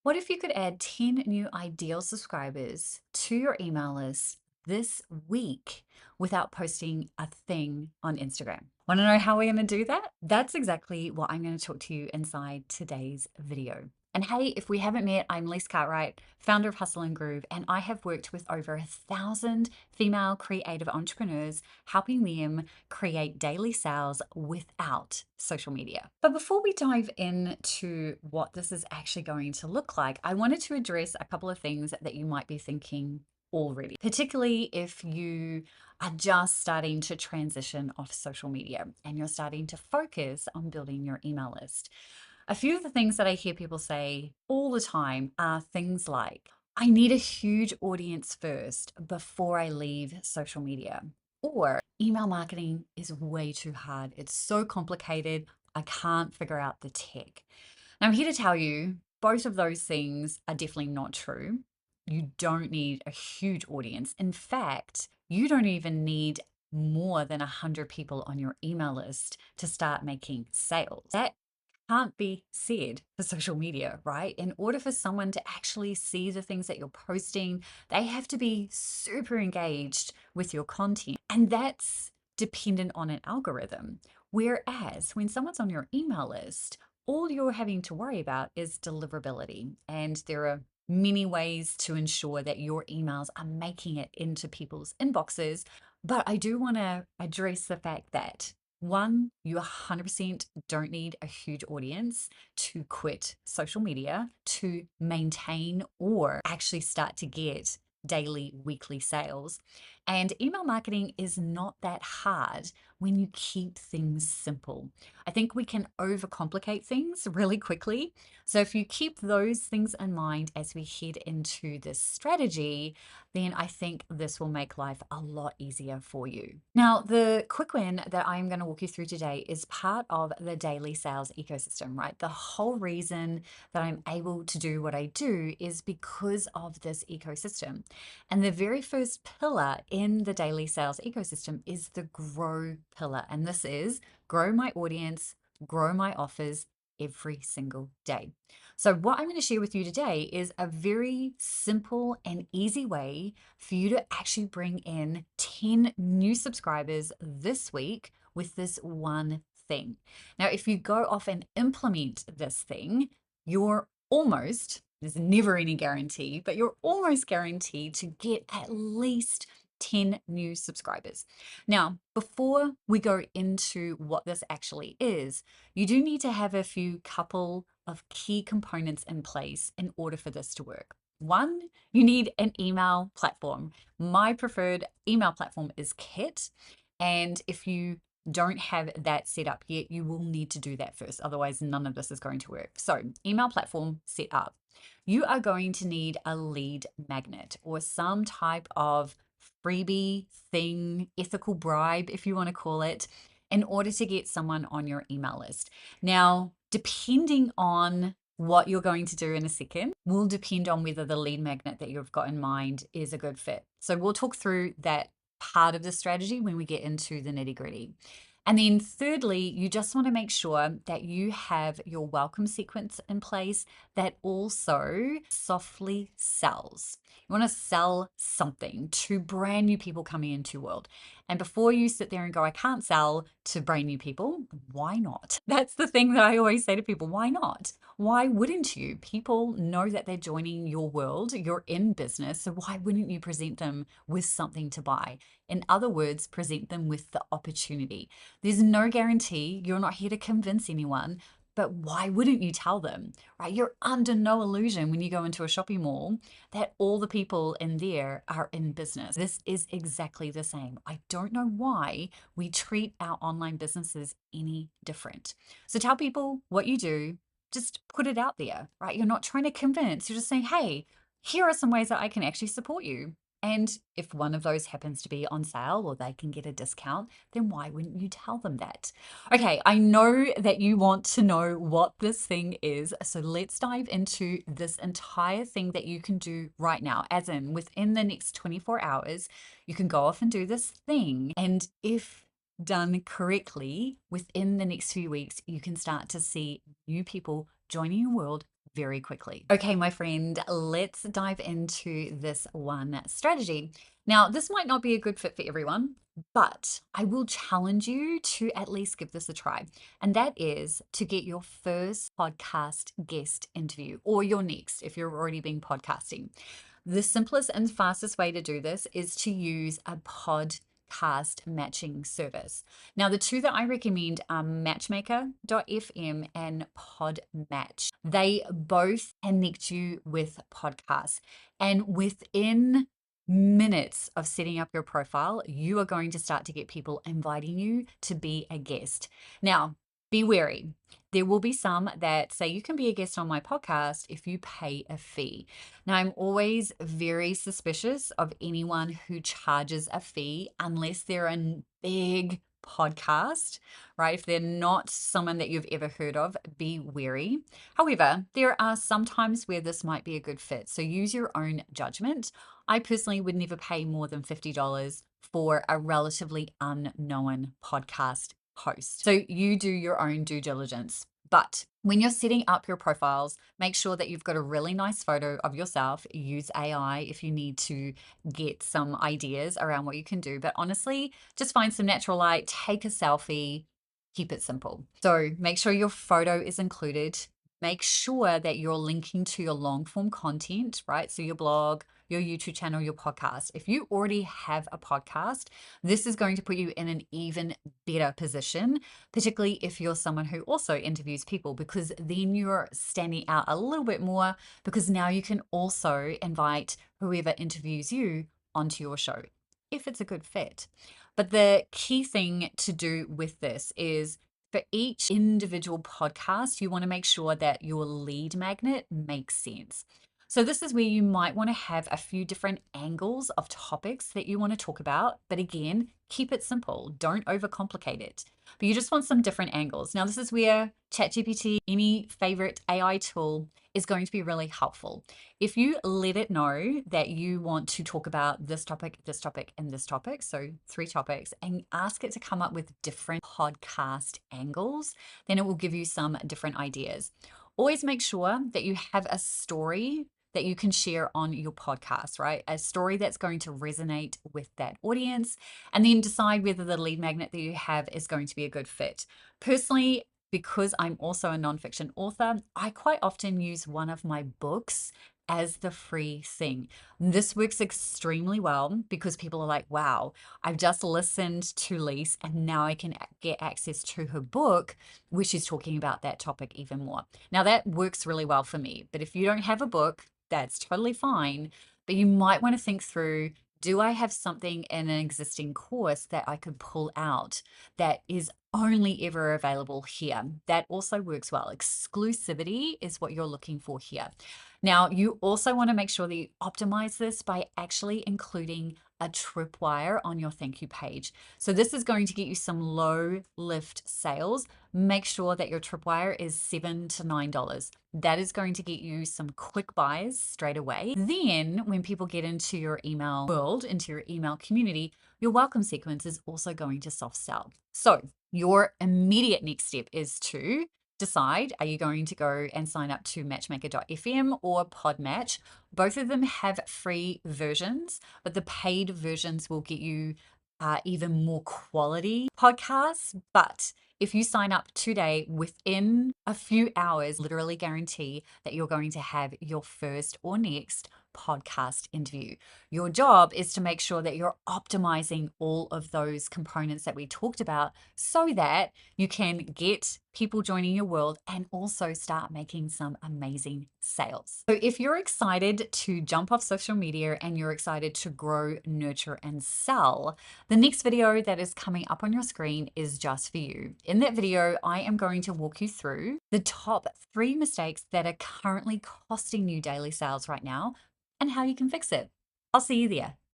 What if you could add 10 new ideal subscribers to your email list this week without posting a thing on Instagram? Want to know how we're going to do that? That's exactly what I'm going to talk to you inside today's video. And hey, if we haven't met, I'm Lise Cartwright, founder of Hustle and Groove, and I have worked with over 1,000 female creative entrepreneurs, helping them create daily sales without social media. But before we dive into what this is actually going to look like, I wanted to address a couple of things that you might be thinking already, particularly if you are just starting to transition off social media and you're starting to focus on building your email list. A few of the things that I hear people say all the time are things like, I need a huge audience first before I leave social media. Or email marketing is way too hard. It's so complicated. I can't figure out the tech. Now, I'm here to tell you both of those things are definitely not true. You don't need a huge audience. In fact, you don't even need more than 100 people on your email list to start making sales. That can't be said for social media, right? In order for someone to actually see the things that you're posting, they have to be super engaged with your content. And that's dependent on an algorithm. Whereas when someone's on your email list, all you're having to worry about is deliverability. And there are many ways to ensure that your emails are making it into people's inboxes. But I do want to address the fact that one, you 100% don't need a huge audience to quit social media, to maintain or actually start to get daily, weekly sales. And email marketing is not that hard when you keep things simple. I think we can overcomplicate things really quickly. So if you keep those things in mind as we head into this strategy, then I think this will make life a lot easier for you. Now, the quick win that I'm going to walk you through today is part of the daily sales ecosystem, right? The whole reason that I'm able to do what I do is because of this ecosystem. And the very first pillar in the daily sales ecosystem is the grow pillar. And this is grow my audience, grow my offers every single day. So, what I'm going to share with you today is a very simple and easy way for you to actually bring in 10 new subscribers this week with this one thing. Now, if you go off and implement this thing, you're almost, there's never any guarantee, but you're almost guaranteed to get at least 10 new subscribers. Now, before we go into what this actually is, you do need to have a few couple of key components in place in order for this to work. One, you need an email platform. My preferred email platform is Kit. And if you don't have that set up yet, you will need to do that first. Otherwise, none of this is going to work. So, email platform set up. You are going to need a lead magnet or some type of freebie thing, ethical bribe, if you want to call it, in order to get someone on your email list. Now, depending on what you're going to do in a second will depend on whether the lead magnet that you've got in mind is a good fit. So we'll talk through that part of the strategy when we get into the nitty gritty. And then thirdly, you just want to make sure that you have your welcome sequence in place that also softly sells. You want to sell something to brand new people coming into your world. And before you sit there and go, I can't sell to brand new people, why not? That's the thing that I always say to people, why not? Why wouldn't you? People know that they're joining your world, you're in business, so why wouldn't you present them with something to buy? In other words, present them with the opportunity. There's no guarantee, you're not here to convince anyone, but why wouldn't you tell them, right? You're under no illusion when you go into a shopping mall that all the people in there are in business. This is exactly the same. I don't know why we treat our online businesses any different. So tell people what you do, just put it out there, right? You're not trying to convince, you're just saying, hey, here are some ways that I can actually support you. And if one of those happens to be on sale or they can get a discount, then why wouldn't you tell them that? Okay, I know that you want to know what this thing is. So let's dive into this entire thing that you can do right now, as in within the next 24 hours, you can go off and do this thing. And if done correctly, within the next few weeks, you can start to see new people joining your world very quickly. Okay, my friend, let's dive into this one strategy. Now, this might not be a good fit for everyone, but I will challenge you to at least give this a try. And that is to get your first podcast guest interview or your next if you've already been podcasting. The simplest and fastest way to do this is to use a podcast matching service. Now, the two that I recommend are Matchmaker.fm and Podmatch. They both connect you with podcasts. And within minutes of setting up your profile, you are going to start to get people inviting you to be a guest. Now, be wary. There will be some that say you can be a guest on my podcast if you pay a fee. Now, I'm always very suspicious of anyone who charges a fee unless they're a big podcast, right? If they're not someone that you've ever heard of, be wary. However, there are some times where this might be a good fit. So use your own judgment. I personally would never pay more than $50 for a relatively unknown podcast host. So you do your own due diligence. But when you're setting up your profiles, make sure that you've got a really nice photo of yourself. Use AI if you need to get some ideas around what you can do. But honestly, just find some natural light, take a selfie, keep it simple. So make sure your photo is included. Make sure that you're linking to your long form content, right? So your blog, your YouTube channel, your podcast. If you already have a podcast, this is going to put you in an even better position, particularly if you're someone who also interviews people, because then you're standing out a little bit more because now you can also invite whoever interviews you onto your show if it's a good fit. But the key thing to do with this is for each individual podcast, you want to make sure that your lead magnet makes sense. So this is where you might want to have a few different angles of topics that you want to talk about. But again, keep it simple. Don't overcomplicate it. But you just want some different angles. Now, this is where ChatGPT, any favorite AI tool, is going to be really helpful. If you let it know that you want to talk about this topic, and this topic, so 3 topics, and ask it to come up with different podcast angles, then it will give you some different ideas. Always make sure that you have a story that you can share on your podcast, right? A story that's going to resonate with that audience, and then decide whether the lead magnet that you have is going to be a good fit. Personally, because I'm also a nonfiction author, I quite often use one of my books as the free thing. This works extremely well because people are like, wow, I've just listened to Lise and now I can get access to her book where she's talking about that topic even more. Now, that works really well for me, but if you don't have a book, that's totally fine. But you might want to think through, do I have something in an existing course that I could pull out that is only ever available here? That also works well. Exclusivity is what you're looking for here. Now, you also want to make sure that you optimize this by actually including a tripwire on your thank you page. So this is going to get you some low lift sales. Make sure that your tripwire is $7 to $9. That is going to get you some quick buys straight away. Then when people get into your email world, into your email community, your welcome sequence is also going to soft sell. So your immediate next step is to decide, are you going to go and sign up to Matchmaker.fm or Podmatch? Both of them have free versions, but the paid versions will get you even more quality podcasts. But if you sign up today, within a few hours, literally guarantee that you're going to have your first or next podcast interview. Your job is to make sure that you're optimizing all of those components that we talked about so that you can get people joining your world and also start making some amazing sales. So if you're excited to jump off social media and you're excited to grow, nurture, and sell, the next video that is coming up on your screen is just for you. In that video, I am going to walk you through the top 3 mistakes that are currently costing you daily sales right now and how you can fix it. I'll see you there.